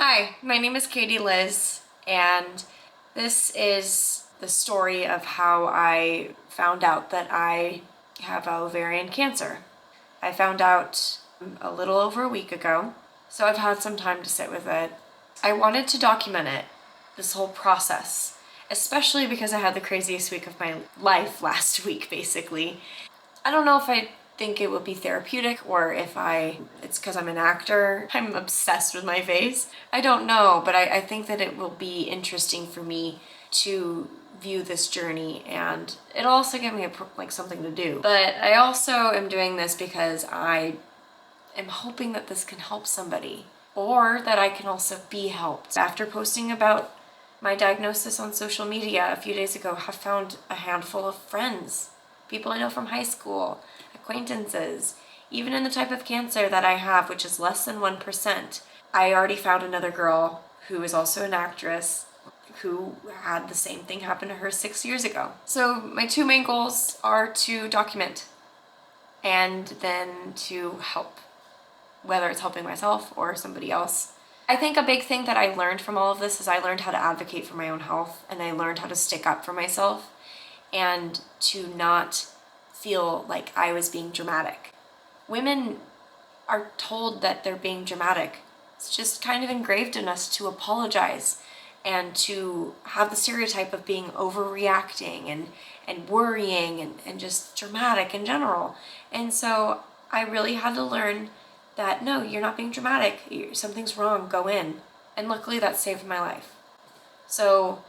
Hi, my name is Katie Liz, and this is the story of how I found out that I have ovarian cancer. I found out a little over a week ago, so I've had some time to sit with it. I wanted to document it, this whole process, especially because I had the craziest week of my life last week, basically. I don't know if I think it would be therapeutic or if it's because I'm an actor. I'm obsessed with my face. I don't know, but I think that it will be interesting for me to view this journey, and it'll also give me something to do. But I also am doing this because I am hoping that this can help somebody, or that I can also be helped. After posting about my diagnosis on social media a few days ago, I have found a handful of friends, people I know from high school, acquaintances, even in the type of cancer that I have, which is less than 1%. I already found another girl who is also an actress who had the same thing happen to her 6 years ago. So my two main goals are to document and then to help, whether it's helping myself or somebody else. I think a big thing that I learned from all of this is I learned how to advocate for my own health, and I learned how to stick up for myself and to not feel like I was being dramatic. Women are told that they're being dramatic. It's just kind of engraved in us to apologize and to have the stereotype of being overreacting and worrying and just dramatic in general. And so I really had to learn that no, you're not being dramatic. Something's wrong, go in. And luckily that saved my life. So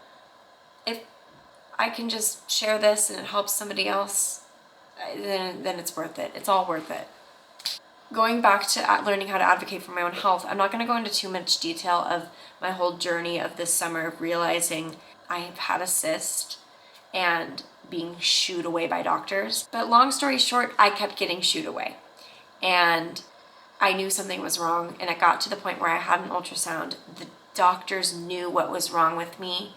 if I can just share this and it helps somebody else, then it's worth it. It's all worth it. Going back to learning how to advocate for my own health, I'm not going to go into too much detail of my whole journey of this summer of realizing I have had a cyst and being shooed away by doctors. But long story short, I kept getting shooed away. And I knew something was wrong, and it got to the point where I had an ultrasound. The doctors knew what was wrong with me,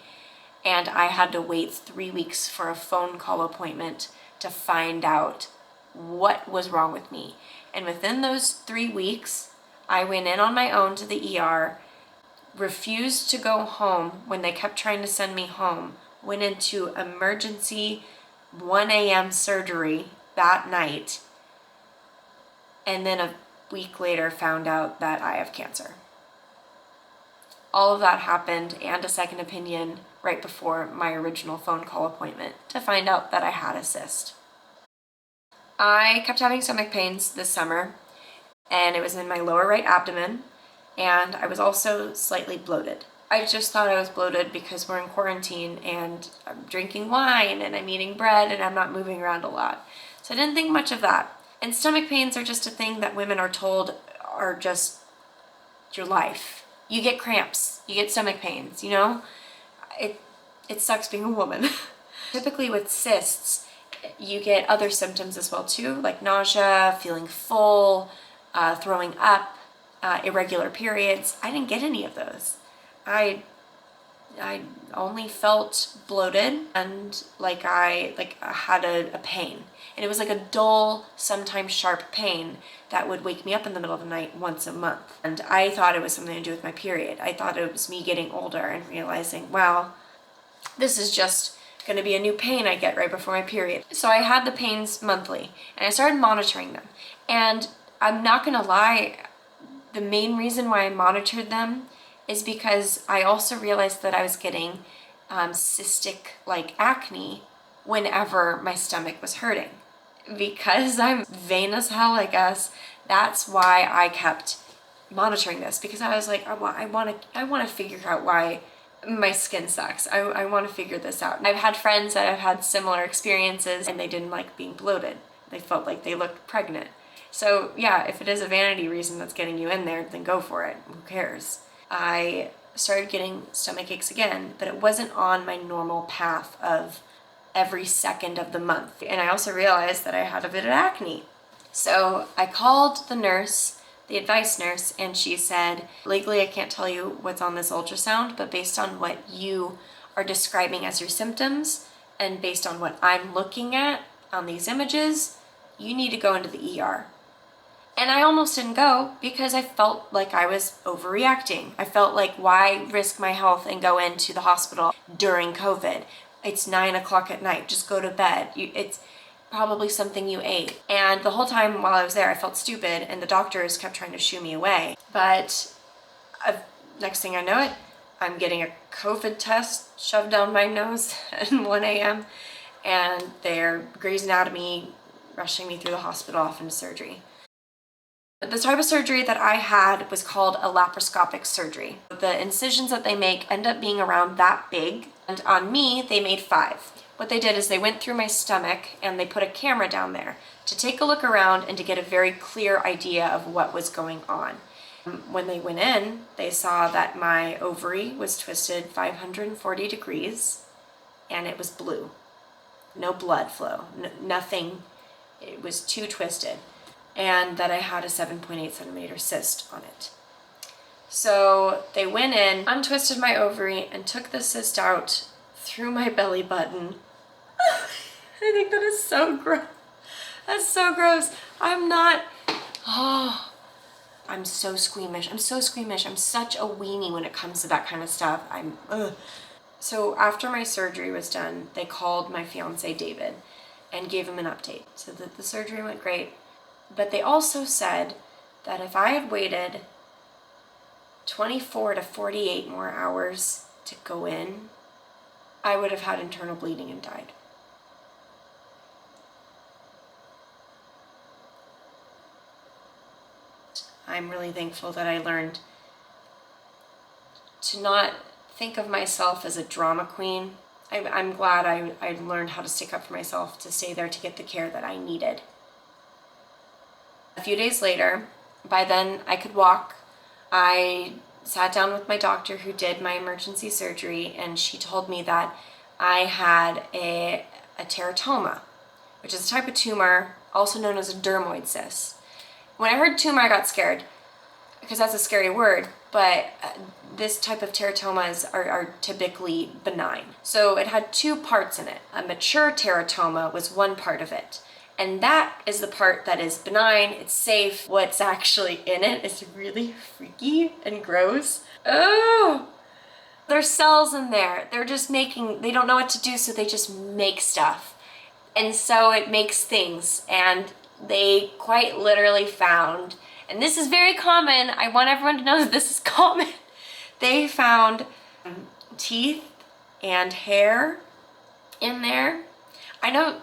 and I had to wait 3 weeks for a phone call appointment to find out what was wrong with me. And within those 3 weeks, I went in on my own to the ER, refused to go home when they kept trying to send me home, went into emergency 1 a.m. surgery that night, and then a week later found out that I have cancer. All of that happened, and a second opinion right before my original phone call appointment to find out that I had a cyst. I kept having stomach pains this summer, and it was in my lower right abdomen, and I was also slightly bloated. I just thought I was bloated because we're in quarantine and I'm drinking wine and I'm eating bread and I'm not moving around a lot. So I didn't think much of that. And stomach pains are just a thing that women are told are just your life. You get cramps, you get stomach pains, you know? It sucks being a woman. Typically with cysts, you get other symptoms as well too, like nausea, feeling full, throwing up, irregular periods. I didn't get any of those. I only felt bloated and like I had a pain. And it was like a dull, sometimes sharp pain that would wake me up in the middle of the night once a month. And I thought it was something to do with my period. I thought it was me getting older and realizing, wow, this is just going to be a new pain I get right before my period. So I had the pains monthly, and I started monitoring them. And I'm not going to lie, the main reason why I monitored them is because I also realized that I was getting cystic acne whenever my stomach was hurting. Because I'm vain as hell, I guess, that's why I kept monitoring this, because I was like, I want to figure out why my skin sucks. I want to figure this out. I've had friends that have had similar experiences and they didn't like being bloated. They felt like they looked pregnant. So yeah, if it is a vanity reason that's getting you in there, then go for it. Who cares? I started getting stomach aches again, but it wasn't on my normal path of every second of the month. And I also realized that I had a bit of acne. So I called the nurse, the advice nurse, and she said, legally I can't tell you what's on this ultrasound, but based on what you are describing as your symptoms and based on what I'm looking at on these images, you need to go into the ER. And I almost didn't go because I felt like I was overreacting. I felt like, why risk my health and go into the hospital during COVID? It's 9 o'clock at night, just go to bed. It's probably something you ate. And the whole time while I was there, I felt stupid and the doctors kept trying to shoo me away. But next thing I know it, I'm getting a COVID test shoved down my nose at 1 a.m. and they're Grey's Anatomy rushing me through the hospital off into surgery. The type of surgery that I had was called a laparoscopic surgery. The incisions that they make end up being around that big, and on me, they made 5. What they did is they went through my stomach and they put a camera down there to take a look around and to get a very clear idea of what was going on. When they went in, they saw that my ovary was twisted 540 degrees and it was blue. No blood flow, nothing. It was too twisted. And that I had a 7.8 centimeter cyst on it. So they went in, untwisted my ovary, and took the cyst out through my belly button. I think that is so gross. That's so gross. I'm so squeamish. I'm so squeamish. I'm such a weenie when it comes to that kind of stuff. So after my surgery was done, they called my fiancé David and gave him an update. So that the surgery went great. But they also said that if I had waited 24 to 48 more hours to go in, I would have had internal bleeding and died. I'm really thankful that I learned to not think of myself as a drama queen. I'm glad I learned how to stick up for myself, to stay there to get the care that I needed. A few days later, by then I could walk. I sat down with my doctor who did my emergency surgery, and she told me that I had a teratoma, which is a type of tumor also known as a dermoid cyst. When I heard tumor, I got scared because that's a scary word, but this type of teratomas are typically benign. So it had 2 parts in it. A mature teratoma was one part of it. And that is the part that is benign, it's safe. What's actually in it is really freaky and gross. Oh! There's cells in there. They're just they don't know what to do, so they just make stuff. And so it makes things. And they quite literally found, and this is very common, I want everyone to know that this is common. They found teeth and hair in there. I know,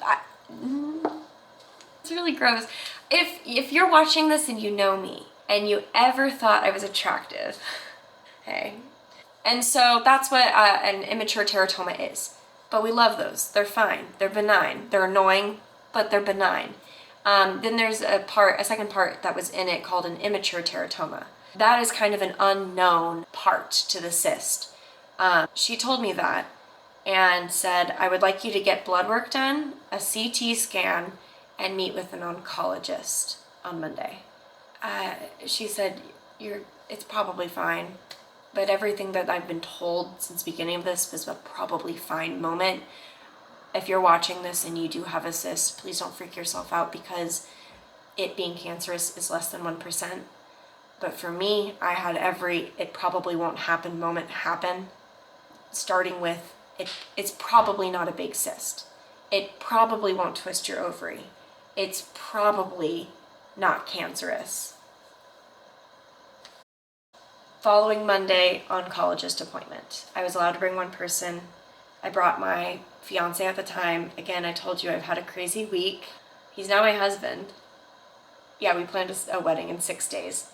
it's really gross. If you're watching this and you know me and you ever thought I was attractive, hey. And so that's what an immature teratoma is. But we love those. They're fine. They're benign. They're annoying, but they're benign. Then there's a second part that was in it called an immature teratoma. That is kind of an unknown part to the cyst. She told me that and said, I would like you to get blood work done, a CT scan, and meet with an oncologist on Monday. She said, it's probably fine, but everything that I've been told since the beginning of this was a probably fine moment. If you're watching this and you do have a cyst, please don't freak yourself out because it being cancerous is less than 1%. But for me, I had it probably won't happen moment happen, starting with, it's probably not a big cyst. It probably won't twist your ovary. It's probably not cancerous. Following Monday, oncologist appointment. I was allowed to bring one person. I brought my fiance at the time. Again, I told you I've had a crazy week. He's now my husband. Yeah, we planned a wedding in 6 days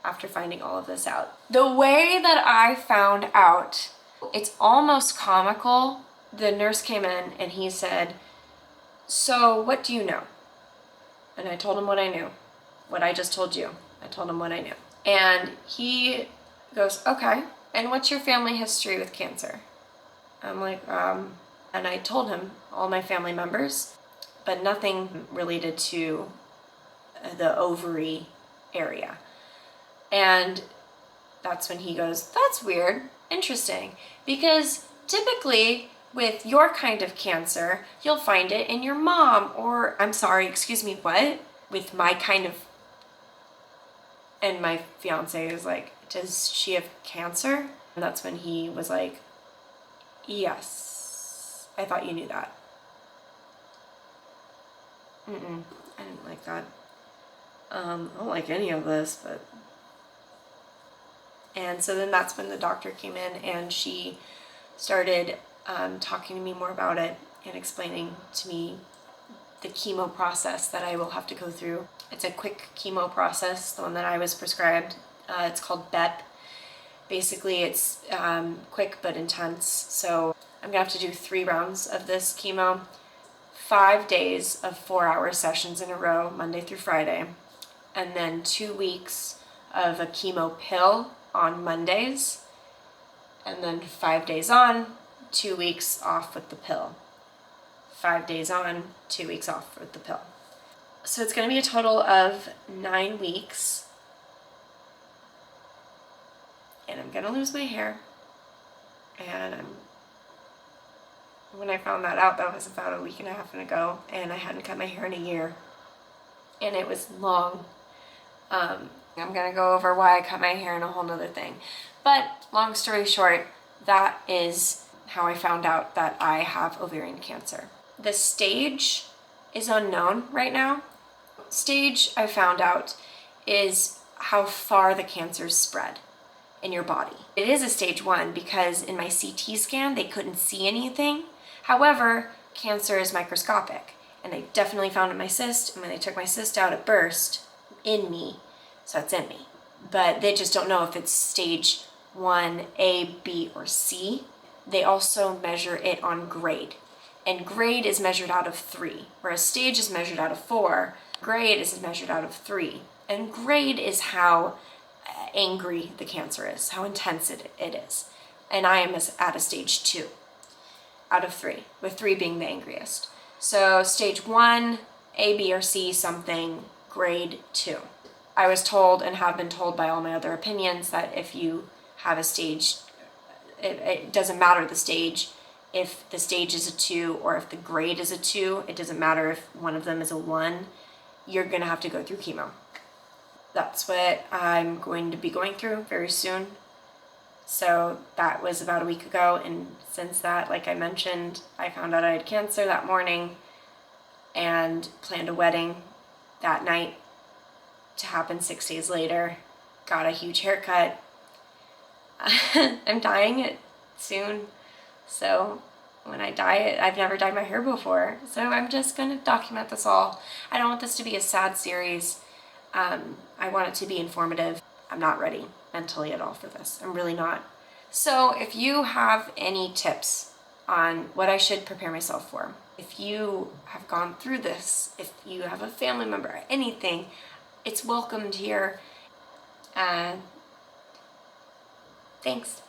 after finding all of this out. The way that I found out, it's almost comical. The nurse came in and he said, so what do you know? And I told him what I knew, what I just told you. I told him what I knew. And he goes, okay, and what's your family history with cancer? I'm like, and I told him all my family members, but nothing related to the ovary area. And that's when he goes, that's weird, interesting, because typically with your kind of cancer, you'll find it in your mom, or, I'm sorry, excuse me, what? With my kind of And my fiance was like, does she have cancer? And that's when he was like, yes, I thought you knew that. I didn't like that. I don't like any of this, but... And so then that's when the doctor came in and she started talking to me more about it and explaining to me the chemo process that I will have to go through. It's a quick chemo process, the one that I was prescribed. It's called BEP. Basically, it's quick but intense. So I'm gonna have to do 3 rounds of this chemo, 5 days of 4-hour sessions in a row, Monday through Friday, and then 2 weeks of a chemo pill on Mondays, and then 5 days on, 2 weeks off with the pill. 5 days on, 2 weeks off with the pill. So it's going to be a total of 9 weeks. And I'm going to lose my hair. And when I found that out, that was about a week and a half ago, and I hadn't cut my hair in a year. And it was long. I'm going to go over why I cut my hair and a whole nother thing. But long story short, that is how I found out that I have ovarian cancer. The stage is unknown right now. Stage, I found out, is how far the cancer's spread in your body. It is a stage 1 because in my CT scan, they couldn't see anything. However, cancer is microscopic, and they definitely found in my cyst, and when they took my cyst out, it burst in me, so it's in me. But they just don't know if it's stage 1, A, B, or C. They also measure it on grade. And grade is measured out of 3, whereas stage is measured out of 4. Grade is measured out of 3. And grade is how angry the cancer is, how intense it is. And I am at a stage 2 out of 3, with 3 being the angriest. So stage 1, A, B, or C something, grade 2. I was told and have been told by all my other opinions that if you have a stage, it doesn't matter the stage. If the stage is a 2 or if the grade is a 2, it doesn't matter if one of them is a 1, you're gonna have to go through chemo. That's what I'm going to be going through very soon. So that was about a week ago, and since that, like I mentioned, I found out I had cancer that morning and planned a wedding that night to happen 6 days later. Got a huge haircut. I'm dyeing it soon. So when I dye it, I've never dyed my hair before. So I'm just going to document this all. I don't want this to be a sad series. I want it to be informative. I'm not ready mentally at all for this. I'm really not. So if you have any tips on what I should prepare myself for, if you have gone through this, if you have a family member or anything, it's welcomed here. Thanks.